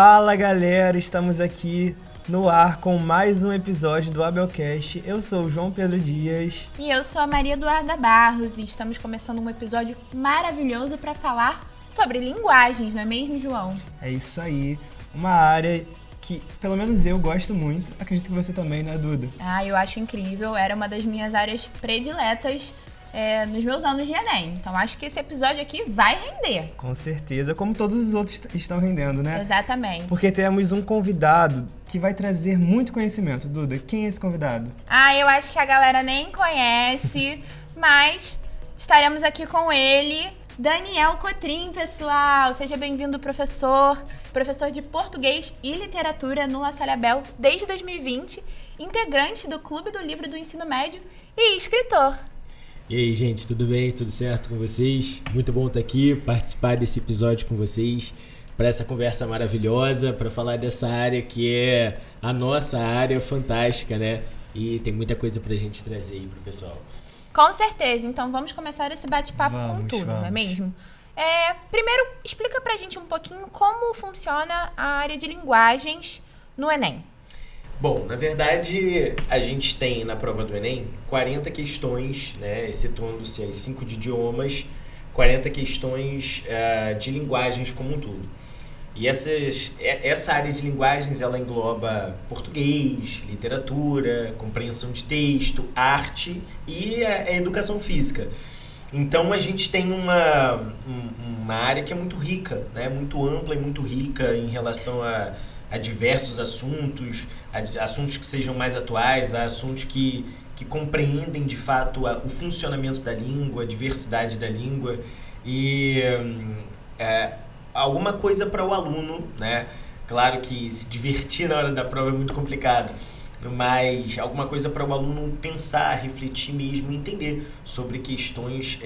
Fala galera, estamos aqui no ar com mais um episódio do Abelcast. Eu sou o João Pedro Dias. E eu sou a Maria Eduarda Barros e estamos começando um episódio maravilhoso para falar sobre linguagens, não é mesmo, João? É isso aí, uma área que pelo menos eu gosto muito, acredito que você também, né, Duda? Eu acho incrível, era uma das minhas áreas prediletas nos meus anos de Enem. Então acho que esse episódio aqui vai render. Com certeza, como todos os outros estão rendendo, né? Exatamente. Porque temos um convidado que vai trazer muito conhecimento. Duda, quem é esse convidado? Eu acho que a galera nem conhece, mas estaremos aqui com ele, Daniel Cotrim, pessoal. Seja bem-vindo, professor de Português e Literatura no La Salle Abel desde 2020, integrante do Clube do Livro do Ensino Médio e escritor. E aí, gente, tudo bem? Tudo certo com vocês? Muito bom estar aqui, participar desse episódio com vocês, para essa conversa maravilhosa, para falar dessa área que é a nossa área fantástica, né? E tem muita coisa pra gente trazer aí pro pessoal. Com certeza, então vamos começar esse bate-papo com tudo, não é mesmo? Primeiro, explica pra gente um pouquinho como funciona a área de linguagens no Enem. Bom, na verdade, a gente tem na prova do Enem 40 questões, né, excetuando-se as 5 de idiomas, 40 questões de linguagens como um todo. E essa área de linguagens, ela engloba português, literatura, compreensão de texto, arte e a educação física. Então, a gente tem uma área que é muito rica, né, muito ampla e muito rica em relação a diversos assuntos, assuntos que sejam mais atuais, a assuntos que compreendem de fato o funcionamento da língua, a diversidade da língua e alguma coisa para o aluno, né? Claro que se divertir na hora da prova é muito complicado, mas alguma coisa para o aluno pensar, refletir mesmo, entender sobre questões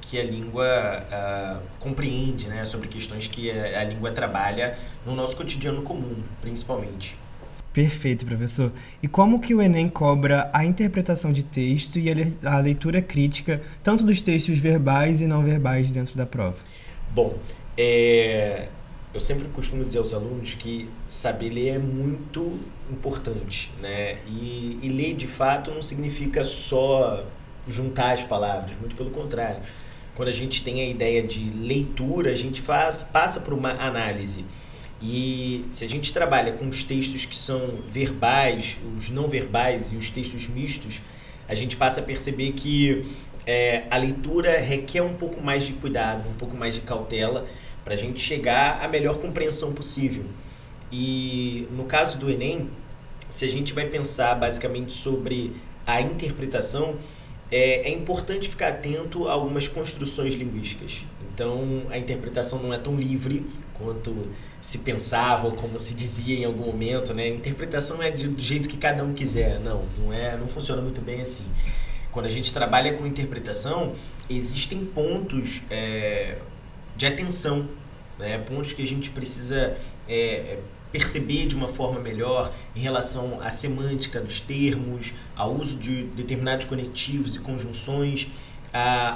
que a língua compreende, né? Sobre questões que a língua trabalha no nosso cotidiano comum, principalmente. Perfeito, professor. E como que o Enem cobra a interpretação de texto e a leitura crítica, tanto dos textos verbais e não verbais dentro da prova? Bom, eu sempre costumo dizer aos alunos que saber ler é muito importante, né? E ler, de fato, não significa só juntar as palavras, muito pelo contrário. Quando a gente tem a ideia de leitura, a gente passa por uma análise. E se a gente trabalha com os textos que são verbais, os não verbais e os textos mistos, a gente passa a perceber que a leitura requer um pouco mais de cuidado, um pouco mais de cautela, para a gente chegar à melhor compreensão possível. E no caso do Enem, se a gente vai pensar basicamente sobre a interpretação, é importante ficar atento a algumas construções linguísticas. Então, a interpretação não é tão livre quanto se pensava ou como se dizia em algum momento, né? A interpretação é do jeito que cada um quiser. Não funciona muito bem assim. Quando a gente trabalha com interpretação, existem pontos de atenção, né? Pontos que a gente precisa perceber de uma forma melhor em relação à semântica dos termos, ao uso de determinados conectivos e conjunções,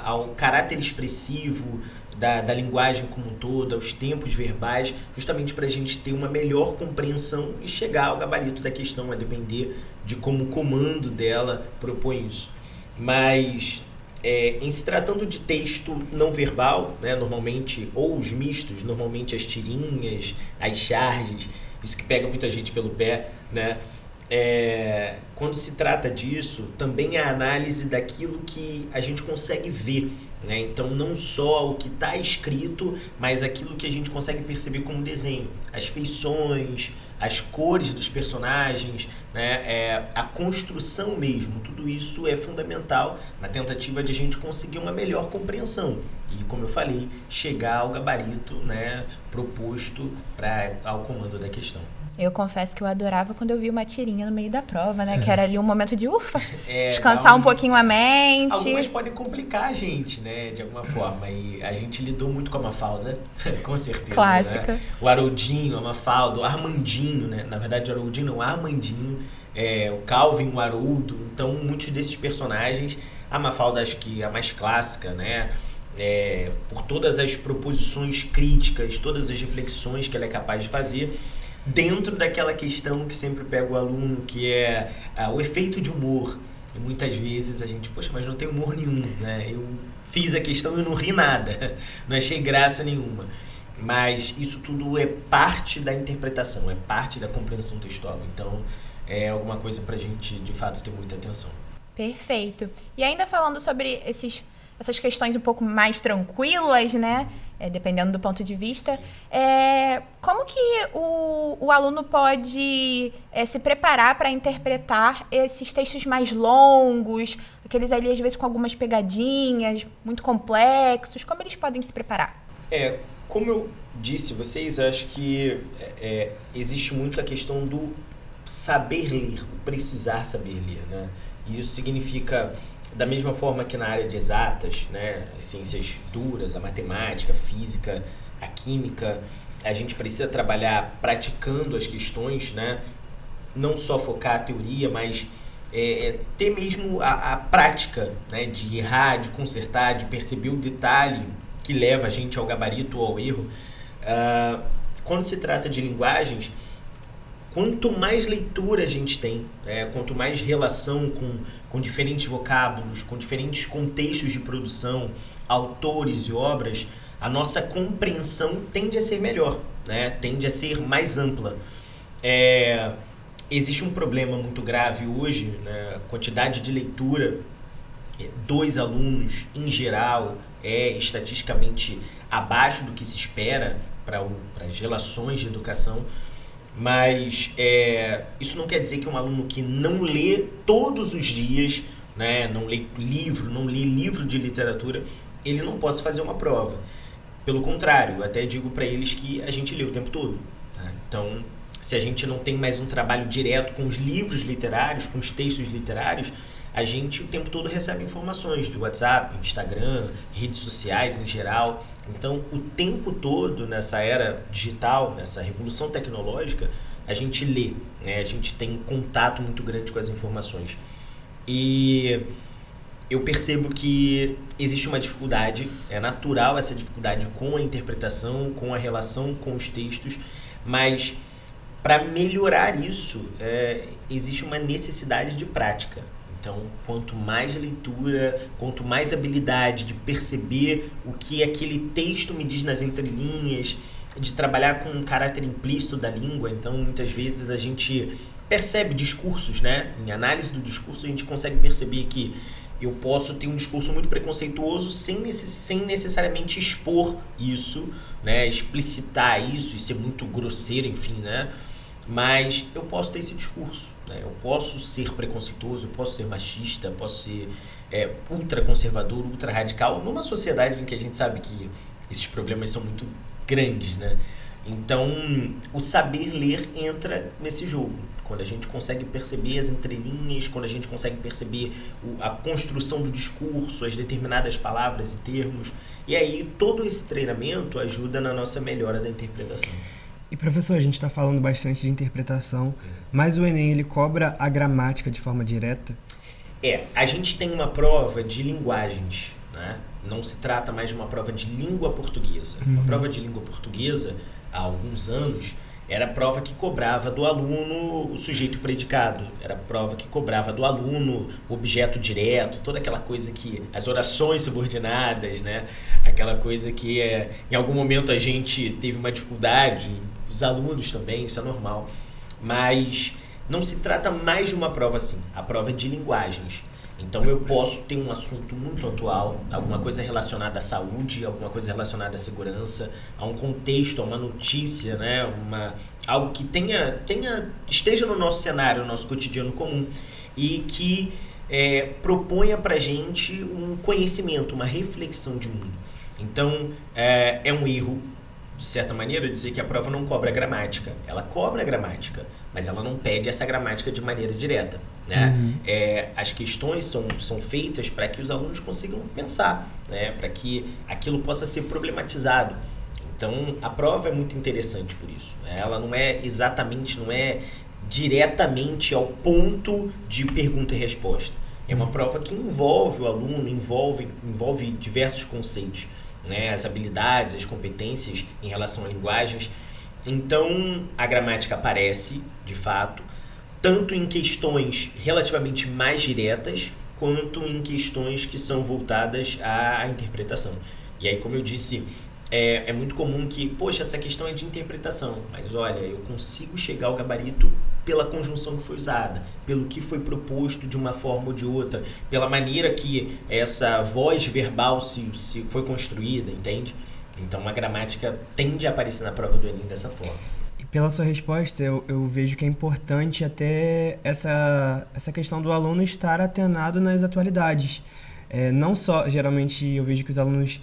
ao caráter expressivo da linguagem como um todo, aos tempos verbais, justamente para a gente ter uma melhor compreensão e chegar ao gabarito da questão, a depender de como o comando dela propõe isso. Mas em se tratando de texto não verbal, né, normalmente, ou os mistos, normalmente as tirinhas, as charges, isso que pega muita gente pelo pé, né? Quando se trata disso, também a análise daquilo que a gente consegue ver, né? Então, não só o que está escrito, mas aquilo que a gente consegue perceber como desenho, as feições, as cores dos personagens, né? A construção mesmo, tudo isso é fundamental na tentativa de a gente conseguir uma melhor compreensão e, como eu falei, chegar ao gabarito, né, proposto ao comando da questão. Eu confesso que eu adorava quando eu vi uma tirinha no meio da prova, né? Que era ali um momento de ufa, descansar um pouquinho a mente. Algumas podem complicar a gente, né? De alguma forma. E a gente lidou muito com a Mafalda, com certeza. Clássica. Né? O Haroldinho, a Mafalda, o Armandinho, né? Na verdade, o Haroldinho não, o Armandinho, o Calvin, o Haroldo. Então, muitos desses personagens, a Mafalda acho que é a mais clássica, né? por todas as proposições críticas, todas as reflexões que ela é capaz de fazer, dentro daquela questão que sempre pega o aluno, que é o efeito de humor. E muitas vezes a gente, poxa, mas não tem humor nenhum, né? Eu fiz a questão e não ri nada, não achei graça nenhuma. Mas isso tudo é parte da interpretação, é parte da compreensão textual. Então, é alguma coisa pra gente, de fato, ter muita atenção. Perfeito. E ainda falando sobre essas questões um pouco mais tranquilas, né? Dependendo do ponto de vista, como que o aluno pode se preparar para interpretar esses textos mais longos, aqueles ali às vezes com algumas pegadinhas, muito complexos, como eles podem se preparar? Como eu disse a vocês, acho que existe muito a questão do saber ler, o precisar saber ler, né? E isso significa, da mesma forma que na área de exatas, né, as ciências duras, a matemática, a física, a química, a gente precisa trabalhar praticando as questões, né? Não só focar a teoria, mas ter mesmo a prática, né, de errar, de consertar, de perceber o detalhe que leva a gente ao gabarito ou ao erro. Quando se trata de linguagens, quanto mais leitura a gente tem, quanto mais relação com diferentes vocábulos, com diferentes contextos de produção, autores e obras, a nossa compreensão tende a ser melhor, né? Tende a ser mais ampla. Existe um problema muito grave hoje, né? A quantidade de leitura dos alunos, em geral, é estatisticamente abaixo do que se espera para as relações de educação. Mas isso não quer dizer que um aluno que não lê todos os dias, né, não lê livro de literatura, ele não possa fazer uma prova. Pelo contrário, eu até digo para eles que a gente lê o tempo todo. Tá? Então, se a gente não tem mais um trabalho direto com os livros literários, com os textos literários, a gente o tempo todo recebe informações de WhatsApp, Instagram, redes sociais em geral. Então, o tempo todo, nessa era digital, nessa revolução tecnológica, a gente lê, né? A gente tem contato muito grande com as informações. E eu percebo que existe uma dificuldade, é natural essa dificuldade com a interpretação, com a relação com os textos, mas para melhorar isso, existe uma necessidade de prática. Então, quanto mais leitura, quanto mais habilidade de perceber o que aquele texto me diz nas entrelinhas, de trabalhar com um caráter implícito da língua. Então, muitas vezes a gente percebe discursos, né? Em análise do discurso, a gente consegue perceber que eu posso ter um discurso muito preconceituoso sem necessariamente expor isso, né? Explicitar isso e ser muito grosseiro, enfim, né? Mas eu posso ter esse discurso, né? Eu posso ser preconceituoso, eu posso ser machista, eu posso ser ultraconservador, ultra-radical, numa sociedade em que a gente sabe que esses problemas são muito grandes, né? Então, o saber ler entra nesse jogo. Quando a gente consegue perceber as entrelinhas, quando a gente consegue perceber a construção do discurso, as determinadas palavras e termos. E aí, todo esse treinamento ajuda na nossa melhora da interpretação. E professor, a gente está falando bastante de interpretação, mas o Enem ele cobra a gramática de forma direta? A gente tem uma prova de linguagens, né? Não se trata mais de uma prova de língua portuguesa. Uma prova de língua portuguesa, há alguns anos, era a prova que cobrava do aluno o sujeito predicado, era a prova que cobrava do aluno o objeto direto, toda aquela coisa que, as orações subordinadas, né? Aquela coisa que em algum momento a gente teve uma dificuldade, os alunos também, isso é normal, mas não se trata mais de uma prova assim, a prova é de linguagens. Então eu posso ter um assunto muito atual, alguma coisa relacionada à saúde, alguma coisa relacionada à segurança, a um contexto, a uma notícia, né? Algo que esteja no nosso cenário, no nosso cotidiano comum e que proponha pra gente um conhecimento, uma reflexão de mundo. Então é um erro, de certa maneira, dizer que a prova não cobra gramática. Ela cobra gramática, mas ela não pede essa gramática de maneira direta, né? As questões são feitas para que os alunos consigam pensar, né? Para que aquilo possa ser problematizado. Então, a prova é muito interessante por isso, né? Ela não é diretamente ao ponto de pergunta e resposta. É uma prova que envolve o aluno, envolve diversos conceitos, né? As habilidades, as competências em relação a linguagens. Então, a gramática aparece, de fato, tanto em questões relativamente mais diretas, quanto em questões que são voltadas à interpretação. E aí, como eu disse, é muito comum que, poxa, essa questão é de interpretação, mas olha, eu consigo chegar ao gabarito pela conjunção que foi usada, pelo que foi proposto de uma forma ou de outra, pela maneira que essa voz verbal se foi construída, entende? Então, a gramática tende a aparecer na prova do Enem dessa forma. E pela sua resposta, eu vejo que é importante até essa questão do aluno estar atenado nas atualidades. Não só, geralmente, eu vejo que os alunos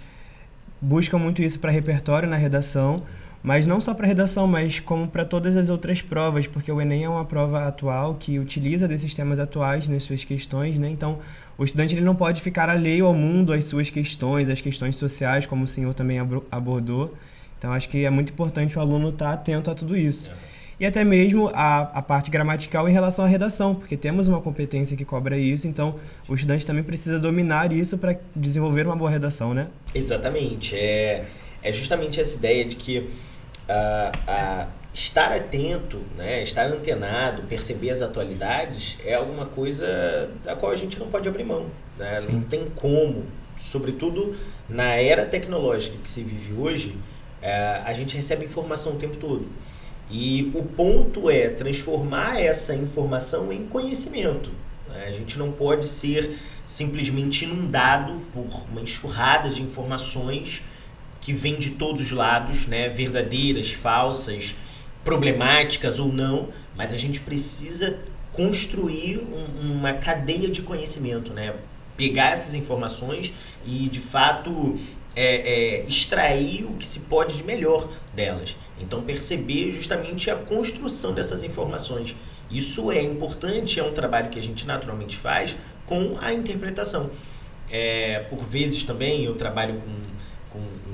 buscam muito isso para repertório na redação, mas não só para redação, mas como para todas as outras provas, porque o Enem é uma prova atual que utiliza desses temas atuais nas suas questões, né? Então, o estudante ele não pode ficar alheio ao mundo, às suas questões, às questões sociais, como o senhor também abordou. Então, acho que é muito importante o aluno estar atento a tudo isso. E até mesmo a parte gramatical em relação à redação, porque temos uma competência que cobra isso, então o estudante também precisa dominar isso para desenvolver uma boa redação, né? Exatamente. É justamente essa ideia de que estar atento, né, estar antenado, perceber as atualidades é alguma coisa da qual a gente não pode abrir mão, né? Não tem como, sobretudo na era tecnológica que se vive hoje, a gente recebe informação o tempo todo. E o ponto é transformar essa informação em conhecimento, né? A gente não pode ser simplesmente inundado por uma enxurrada de informações que vem de todos os lados, né? Verdadeiras, falsas, problemáticas ou não, mas a gente precisa construir uma cadeia de conhecimento, né? Pegar essas informações e, de fato, extrair o que se pode de melhor delas. Então, perceber justamente a construção dessas informações. Isso é importante, é um trabalho que a gente naturalmente faz com a interpretação. Por vezes também eu trabalho em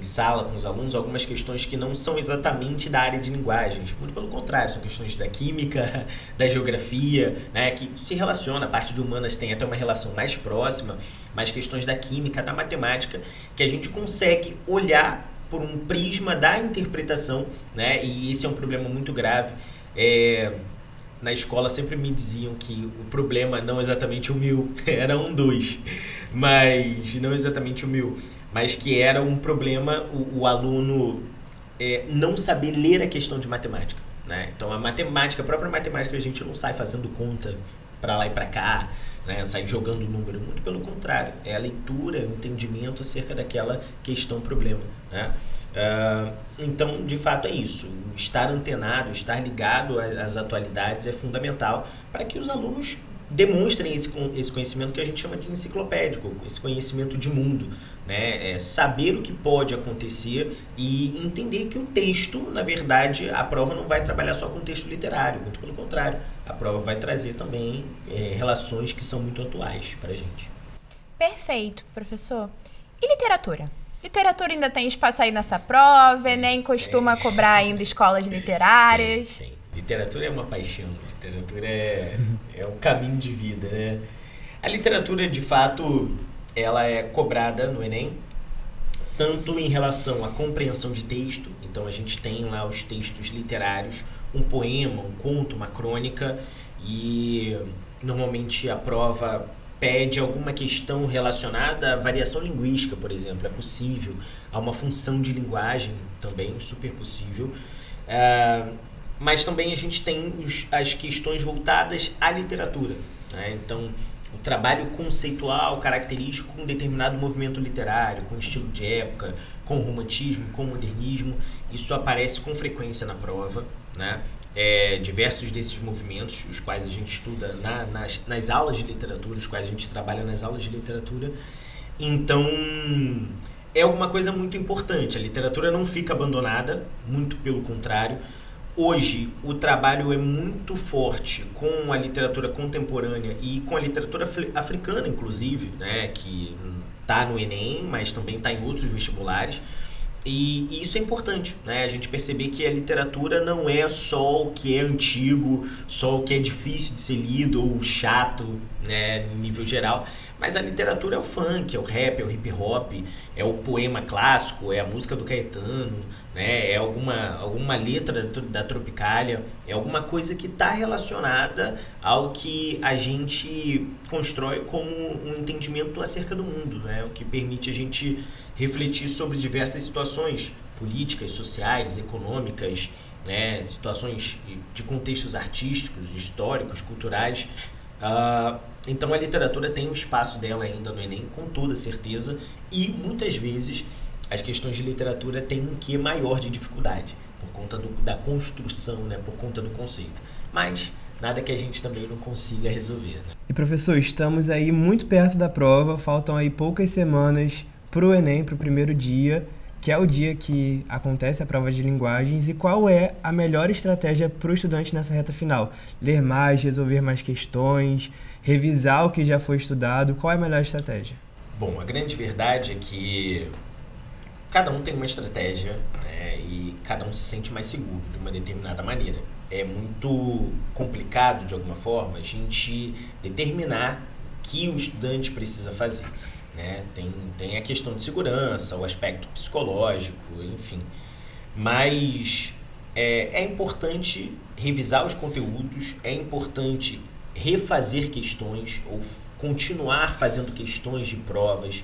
sala com os alunos algumas questões que não são exatamente da área de linguagens, muito pelo contrário, são questões da química, da geografia, né, que se relaciona, a parte de humanas tem até uma relação mais próxima, mas questões da química, da matemática, que a gente consegue olhar por um prisma da interpretação, né, e esse é um problema muito grave. Na escola sempre me diziam que o problema não exatamente o meu, era dois, mas não exatamente o meu, mas que era um problema o aluno não saber ler a questão de matemática, né? Então a própria matemática, a gente não sai fazendo conta para lá e para cá, né? Sai jogando número, muito pelo contrário, é a leitura, o entendimento acerca daquela questão problema, né? Então, de fato, é isso. Estar antenado, estar ligado às atualidades é fundamental para que os alunos demonstrem esse conhecimento que a gente chama de enciclopédico, esse conhecimento de mundo, né? Saber o que pode acontecer e entender que o texto, na verdade, a prova não vai trabalhar só com texto literário, muito pelo contrário, a prova vai trazer também relações que são muito atuais para a gente. Perfeito, professor. E literatura? Literatura ainda tem espaço aí nessa prova, nem costuma cobrar ainda escolas literárias? Tem. Literatura é uma paixão, literatura é um caminho de vida, né? A literatura, de fato, ela é cobrada no Enem, tanto em relação à compreensão de texto, então a gente tem lá os textos literários, um poema, um conto, uma crônica, e normalmente a prova pede alguma questão relacionada à variação linguística, por exemplo, é possível, há uma função de linguagem também, super possível, mas também a gente tem as questões voltadas à literatura, né? Então, o trabalho conceitual, característico com um determinado movimento literário, com estilo de época, com romantismo, com modernismo, isso aparece com frequência na prova, né? Diversos desses movimentos, os quais a gente estuda nas aulas de literatura, os quais a gente trabalha nas aulas de literatura. Então, é alguma coisa muito importante. A literatura não fica abandonada, muito pelo contrário. Hoje, o trabalho é muito forte com a literatura contemporânea e com a literatura africana, inclusive, né, que está no Enem, mas também está em outros vestibulares. E isso é importante, né? A gente perceber que a literatura não é só o que é antigo, só o que é difícil de ser lido ou chato, né, no nível geral. Mas a literatura é o funk, é o rap, é o hip hop, é o poema clássico, é a música do Caetano, né? É alguma letra da Tropicália, é alguma coisa que está relacionada ao que a gente constrói como um entendimento acerca do mundo, né? O que permite a gente refletir sobre diversas situações políticas, sociais, econômicas, né? Situações de contextos artísticos, históricos, culturais. Então a literatura tem um espaço dela ainda no Enem, com toda certeza, e muitas vezes as questões de literatura têm um quê maior de dificuldade, por conta da construção, né? Por conta do conceito. Mas nada que a gente também não consiga resolver, né? E professor, estamos aí muito perto da prova, faltam aí poucas semanas para o Enem, para o primeiro dia, que é o dia que acontece a prova de linguagens, e qual é a melhor estratégia para o estudante nessa reta final? Ler mais, resolver mais questões, revisar o que já foi estudado, qual é a melhor estratégia? Bom, a grande verdade é que cada um tem uma estratégia, né, e cada um se sente mais seguro de uma determinada maneira. É muito complicado, de alguma forma, a gente determinar o que o estudante precisa fazer, né? Tem a questão de segurança, o aspecto psicológico, enfim. Mas é importante revisar os conteúdos, é importante refazer questões ou continuar fazendo questões de provas,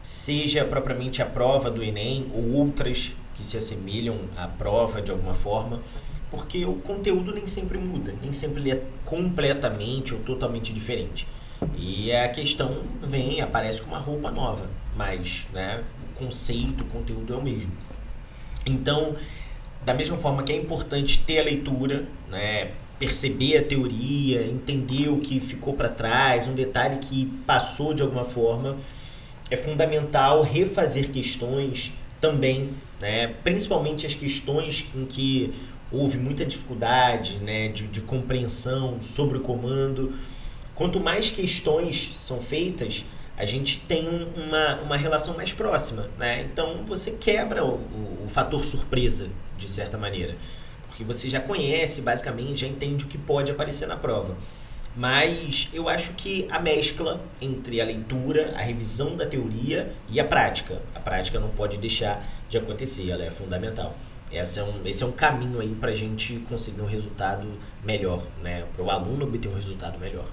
seja propriamente a prova do Enem ou outras que se assemelham à prova de alguma forma, porque o conteúdo nem sempre muda, nem sempre ele é completamente ou totalmente diferente. E a questão aparece com uma roupa nova, mas, né, o conceito, o conteúdo é o mesmo. Então, da mesma forma que é importante ter a leitura, né, perceber a teoria, entender o que ficou para trás, um detalhe que passou de alguma forma, é fundamental refazer questões também, né, principalmente as questões em que houve muita dificuldade, né, de compreensão sobre o comando. Quanto mais questões são feitas, a gente tem uma relação mais próxima, né? Então você quebra o fator surpresa, de certa maneira, porque você já conhece, basicamente, já entende o que pode aparecer na prova. Mas eu acho que a mescla entre a leitura, a revisão da teoria e a prática não pode deixar de acontecer, ela é fundamental. Esse é um caminho aí para a gente conseguir um resultado melhor, né? Para o aluno obter um resultado melhor.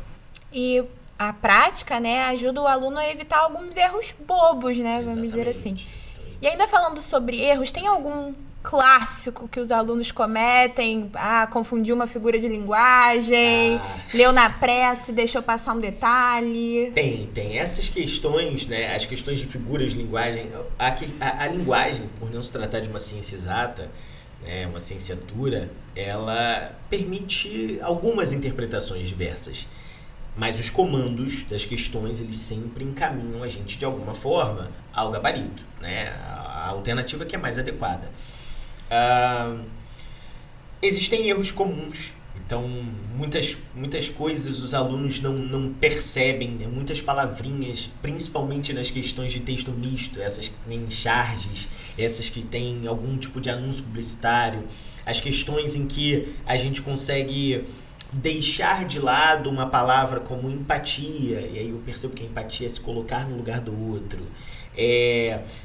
E a prática, né, ajuda o aluno a evitar alguns erros bobos, né, vamos dizer assim. Exatamente. E ainda falando sobre erros, tem algum clássico que os alunos cometem? Confundiu uma figura de linguagem, leu na pressa e deixou passar um detalhe. Tem essas questões, né, as questões de figuras de linguagem. A linguagem, por não se tratar de uma ciência exata, né, uma ciência dura, ela permite algumas interpretações diversas. Mas os comandos das questões, eles sempre encaminham a gente de alguma forma ao gabarito, né? A alternativa que é mais adequada. Existem erros comuns, então muitas coisas os alunos não percebem, né? Muitas palavrinhas, principalmente nas questões de texto misto, essas que têm charges, essas que têm algum tipo de anúncio publicitário, as questões em que a gente consegue deixar de lado uma palavra como empatia, e aí eu percebo que a empatia é se colocar no lugar do outro.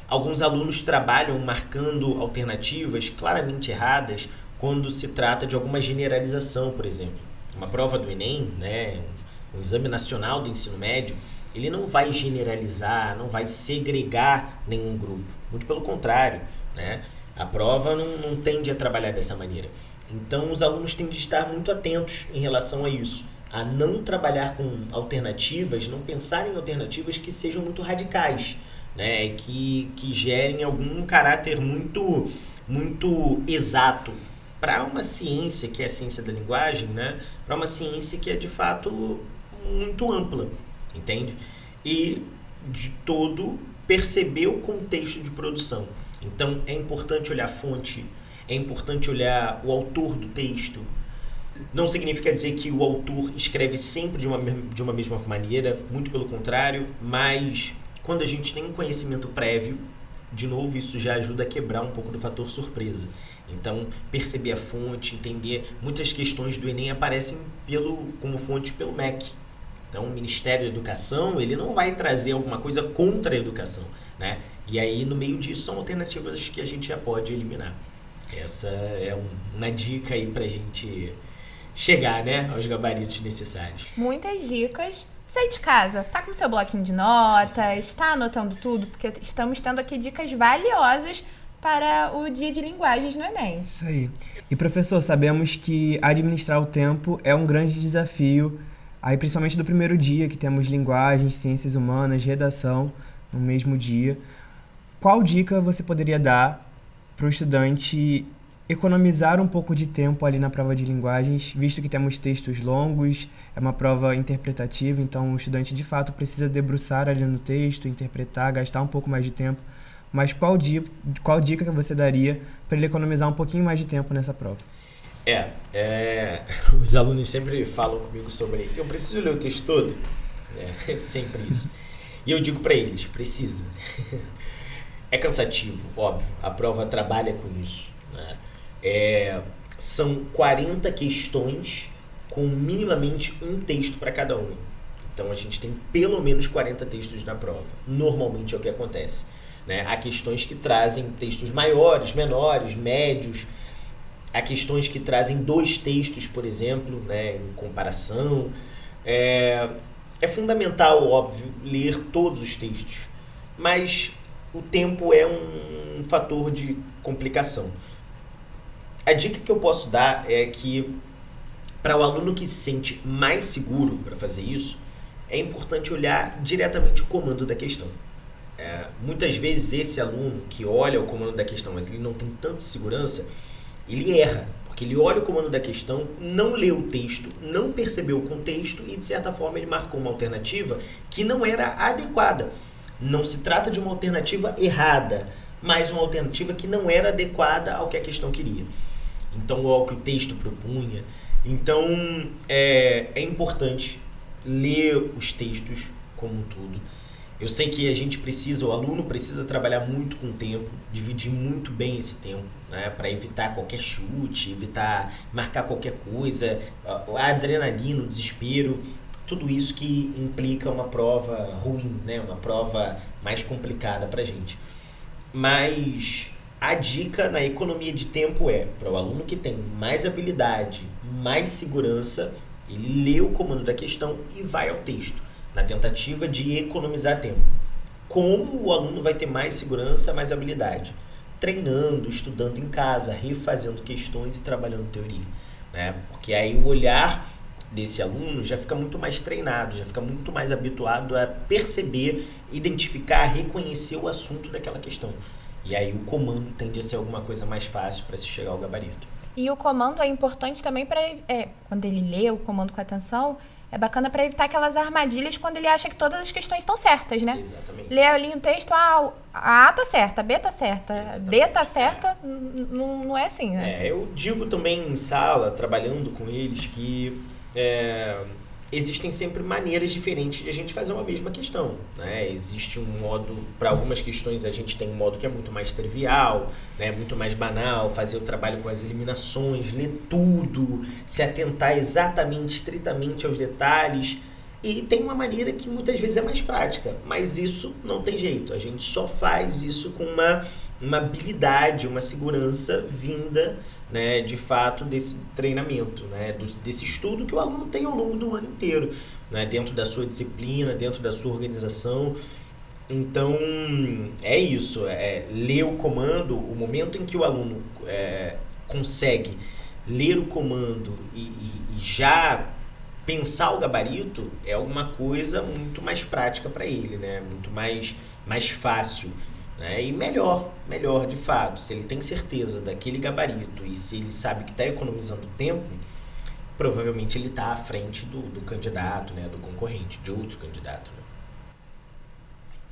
Alguns alunos trabalham marcando alternativas claramente erradas quando se trata de alguma generalização, por exemplo. Uma prova do Enem, né, um exame nacional do ensino médio, ele não vai generalizar, não vai segregar nenhum grupo. Muito pelo contrário, né? A prova não tende a trabalhar dessa maneira. Então, os alunos têm de estar muito atentos em relação a isso, a não trabalhar com alternativas, não pensar em alternativas que sejam muito radicais, né? Que gerem algum caráter muito exato para uma ciência que é a ciência da linguagem, né? Para uma ciência que é de fato muito ampla, entende? E de todo perceber o contexto de produção. Então, é importante olhar a fonte, é importante olhar o autor do texto. Não significa dizer que o autor escreve sempre de uma mesma maneira, muito pelo contrário, mas quando a gente tem um conhecimento prévio de novo, isso já ajuda a quebrar um pouco do fator surpresa. Então, perceber a fonte, entender. Muitas questões do Enem aparecem como fonte pelo MEC. Então, o Ministério da Educação, ele não vai trazer alguma coisa contra a educação, né? E aí, no meio disso, são alternativas que a gente já pode eliminar. Essa é uma dica aí pra gente chegar, né, aos gabaritos necessários. Muitas dicas. Sai de casa, tá com seu bloquinho de notas, tá anotando tudo, porque estamos tendo aqui dicas valiosas para o dia de linguagens no Enem. Isso aí. E, professor, sabemos que administrar o tempo é um grande desafio, aí principalmente do primeiro dia, que temos linguagens, ciências humanas, redação no mesmo dia. Qual dica você poderia dar para o estudante economizar um pouco de tempo ali na prova de linguagens, visto que temos textos longos, é uma prova interpretativa, então o estudante de fato precisa debruçar ali no texto, interpretar, gastar um pouco mais de tempo. Mas qual dica que você daria para ele economizar um pouquinho mais de tempo nessa prova? Os alunos sempre falam comigo sobre eu preciso ler o texto todo, sempre isso. E eu digo para eles, precisa. É cansativo, óbvio, a prova trabalha com isso, né? São 40 questões com minimamente um texto para cada uma. Então a gente tem pelo menos 40 textos na prova. Normalmente é o que acontece, né? Há questões que trazem textos maiores, menores, médios. Há questões que trazem 2 textos, por exemplo, né, em comparação. É fundamental, óbvio, ler todos os textos, mas o tempo é um fator de complicação. A dica que eu posso dar é que, para o aluno que se sente mais seguro para fazer isso, é importante olhar diretamente o comando da questão. Muitas vezes esse aluno que olha o comando da questão, mas ele não tem tanta segurança, ele erra, porque ele olha o comando da questão, não leu o texto, não percebeu o contexto e, de certa forma, ele marcou uma alternativa que não era adequada. Não se trata de uma alternativa errada, mas uma alternativa que não era adequada ao que a questão queria. Então, ao que o texto propunha. Então, é importante ler os textos como um todo. Eu sei que o aluno precisa trabalhar muito com o tempo, dividir muito bem esse tempo, né, para evitar qualquer chute, evitar marcar qualquer coisa, a adrenalina, o desespero, tudo isso que implica uma prova ruim, né, uma prova mais complicada para a gente. Mas a dica na economia de tempo para o aluno que tem mais habilidade, mais segurança, ele lê o comando da questão e vai ao texto, na tentativa de economizar tempo. Como o aluno vai ter mais segurança, mais habilidade? Treinando, estudando em casa, refazendo questões e trabalhando teoria, né? Porque aí o olhar desse aluno já fica muito mais treinado, já fica muito mais habituado a perceber, identificar, reconhecer o assunto daquela questão. E aí o comando tende a ser alguma coisa mais fácil para se chegar ao gabarito. E o comando é importante também para... quando ele lê o comando com atenção, é bacana para evitar aquelas armadilhas quando ele acha que todas as questões estão certas, né? Exatamente. Lê ali o texto, a A tá certa, a B tá certa, a D tá certa, não é assim, né? Eu digo também em sala, trabalhando com eles, que existem sempre maneiras diferentes de a gente fazer uma mesma questão, né? Existe um modo, para algumas questões a gente tem um modo que é muito mais trivial, né? Muito mais banal, fazer o trabalho com as eliminações, ler tudo, se atentar exatamente, estritamente aos detalhes. E tem uma maneira que muitas vezes é mais prática, mas isso não tem jeito. A gente só faz isso com uma habilidade, uma segurança vinda, né, de fato desse treinamento, né, desse estudo que o aluno tem ao longo do ano inteiro, né, dentro da sua disciplina, dentro da sua organização. Então, é isso, ler o comando, o momento em que o aluno consegue ler o comando e já pensar o gabarito é alguma coisa muito mais prática para ele, né? Muito mais fácil, né? E melhor de fato, se ele tem certeza daquele gabarito e se ele sabe que está economizando tempo, provavelmente ele está à frente do candidato, né? Do concorrente, de outro candidato, né?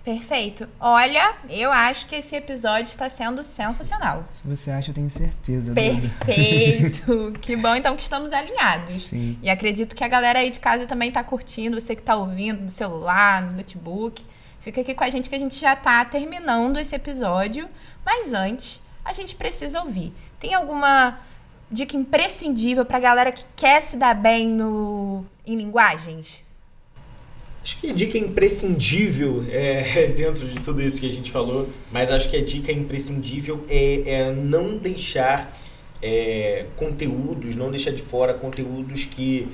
Perfeito. Olha, eu acho que esse episódio está sendo sensacional. Se você acha, eu tenho certeza. Perfeito. Que bom, então, que estamos alinhados. Sim. E acredito que a galera aí de casa também está curtindo, você que está ouvindo no celular, no notebook. Fica aqui com a gente que a gente já tá terminando esse episódio, mas antes a gente precisa ouvir. Tem alguma dica imprescindível pra galera que quer se dar bem em linguagens? Acho que a dica imprescindível dentro de tudo isso que a gente falou, mas acho que a dica imprescindível é não deixar conteúdos, não deixar de fora conteúdos que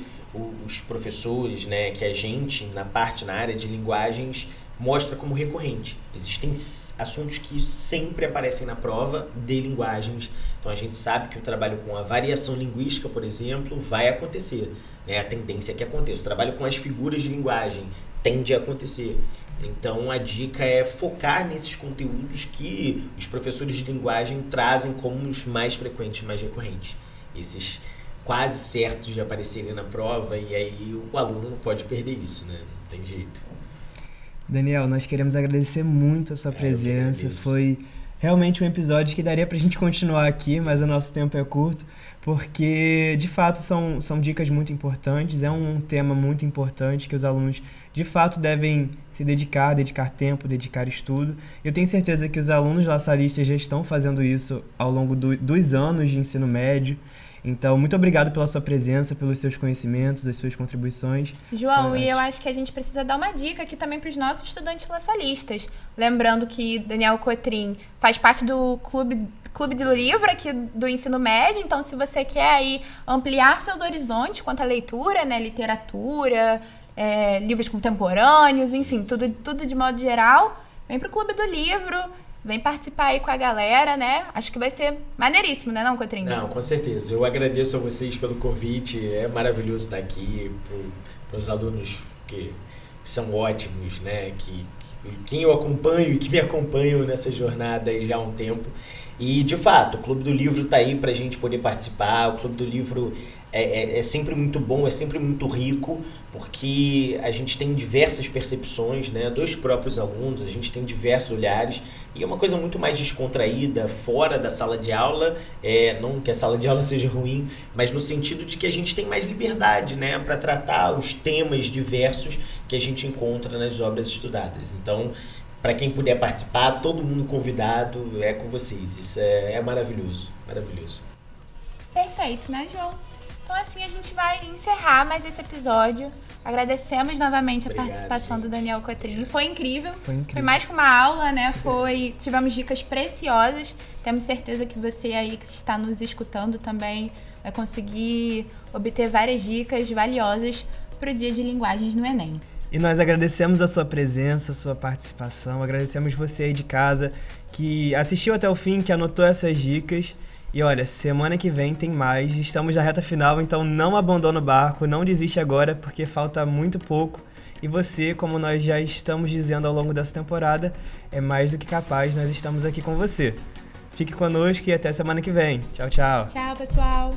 os professores, né, que a gente na área de linguagens mostra como recorrente. Existem assuntos que sempre aparecem na prova de linguagens, então a gente sabe que o trabalho com a variação linguística, por exemplo, vai acontecer, né? A tendência é que aconteça. O trabalho com as figuras de linguagem tende a acontecer. Então a dica é focar nesses conteúdos que os professores de linguagem trazem como os mais frequentes, mais recorrentes. Esses quase certos de aparecerem na prova, e aí o aluno não pode perder isso, né? Não tem jeito. Daniel, nós queremos agradecer muito a sua presença. Foi realmente um episódio que daria pra gente continuar aqui, mas o nosso tempo é curto, porque de fato são dicas muito importantes, é um tema muito importante que os alunos de fato devem se dedicar tempo, dedicar estudo. Eu tenho certeza que os alunos laçaristas já estão fazendo isso ao longo dos anos de ensino médio. Então, muito obrigado pela sua presença, pelos seus conhecimentos, as suas contribuições. João, e eu acho que a gente precisa dar uma dica aqui também para os nossos estudantes laçalistas. Lembrando que Daniel Cotrim faz parte do Clube do Livro aqui do ensino médio, então se você quer aí ampliar seus horizontes quanto à leitura, né, literatura, livros contemporâneos, enfim, tudo de modo geral, vem pro Clube do Livro. Vem participar aí com a galera, né? Acho que vai ser maneiríssimo, né, não, Cotrim? Não, com certeza. Eu agradeço a vocês pelo convite. É maravilhoso estar aqui para os alunos que são ótimos, né? Quem eu acompanho e que me acompanham nessa jornada aí já há um tempo. E, de fato, o Clube do Livro está aí para a gente poder participar. O Clube do Livro é sempre muito bom, é sempre muito rico, porque a gente tem diversas percepções, né, dos próprios alunos, a gente tem diversos olhares, e é uma coisa muito mais descontraída, fora da sala de aula, não que a sala de aula seja ruim, mas no sentido de que a gente tem mais liberdade, né, para tratar os temas diversos que a gente encontra nas obras estudadas. Então, para quem puder participar, todo mundo convidado, é com vocês. Isso é maravilhoso, maravilhoso. Perfeito, né, João? Então assim a gente vai encerrar mais esse episódio. Agradecemos novamente a participação do Daniel Cotrim. Foi incrível. Foi mais que uma aula, né? Tivemos dicas preciosas. Temos certeza que você aí que está nos escutando também vai conseguir obter várias dicas valiosas para o dia de linguagens no Enem. E nós agradecemos a sua presença, a sua participação, agradecemos você aí de casa que assistiu até o fim, que anotou essas dicas. E olha, semana que vem tem mais, estamos na reta final, então não abandona o barco, não desiste agora, porque falta muito pouco. E você, como nós já estamos dizendo ao longo dessa temporada, é mais do que capaz, nós estamos aqui com você. Fique conosco e até semana que vem. Tchau, tchau. Tchau, pessoal.